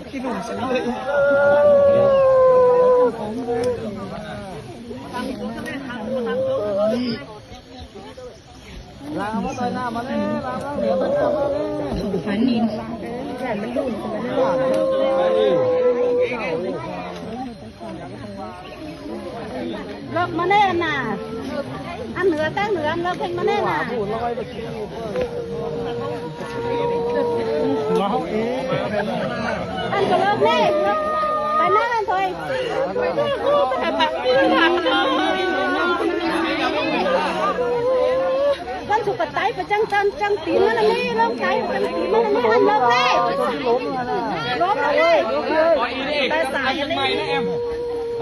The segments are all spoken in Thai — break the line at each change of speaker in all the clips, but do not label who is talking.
ที่หนุ่มสิเลยลางมาใส่หน้ามาเลยลางเหลือไปหน้ามาเลยฝันนินแขนมันยุ่นมันไม่หลับ
เลิกมาแน่น่ะอันเหนือตั้งเหนือเลิกเพลงมาแน่น่ะอันก็เลิกแน่ไปหน้าอันถอยวันสุกไตไปจังตีนมันนี่เลิกไตจังตีนมันนี่อันเลิกแน่ล้มเลยแต่สายยังไม่นะแอม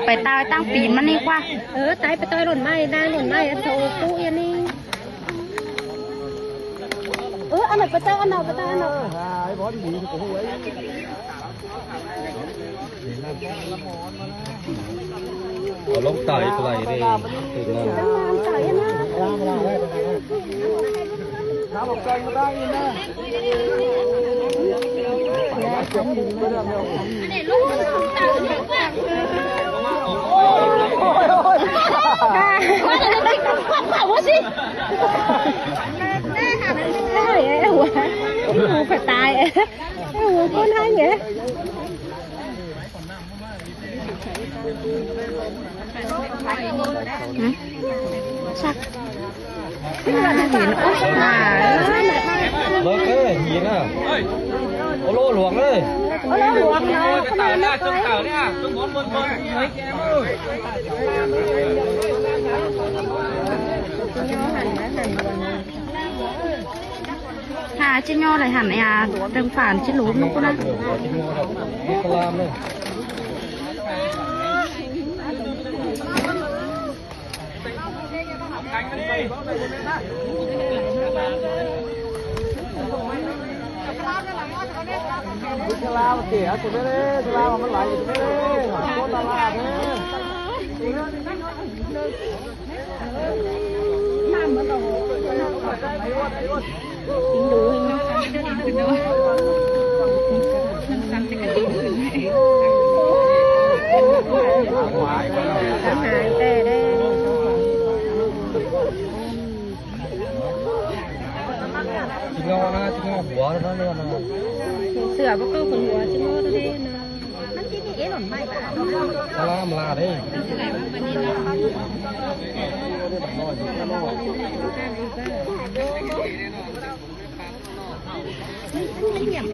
ไปตายตั้งปีนมันนี่กว่า
ตายไปตายหล่นไม้ได้หล่นไม้โตตู้ยันนี่อันไหนไปตายอันไหนไปตายอันไหน
ไอ้บอสดีถูกหัว
เอาลงไตไปดิถึงแล้ว
ตั้งนานตายนะ
น้ำบอกใจมาได้ยินนะ
นี่ลูกตาเหลืองว่าว่าจะได้กับควันเผาสิแม่ค่ะแม่หัวหัวตายหัวคนให้เงี้ยชักหินโอ้ย
เบิกเลยหินอ่ะโอโลหลวงเลย
โอโลหลวงเนาะ
เต่าเนี่ยจงเต่าเนี่ยจงหมอนบนเฮ้ยแกเลย
หาชิ้นย่อเลยหันไอ้อาเติมฝานชิ้นหลุมนุ๊กนะ
นี่กลามเลย
ชลาเสียจุดไม่ได้ชลามันไหลจุดไม่ได้โคตรตลาดเนี่ย
น้ำมันโตอินดูอินดูน้ำซ้ำจะกระดิ่งขึ้นให้หายแต่ได้
จิงงอนะจิงงอหัวนะเนี่ยนะ
เสือพวกเขาขนหัวจิงงอตัวนี้นะมันที่นี่หล่นไม่ป่ะ
กลามลาดิ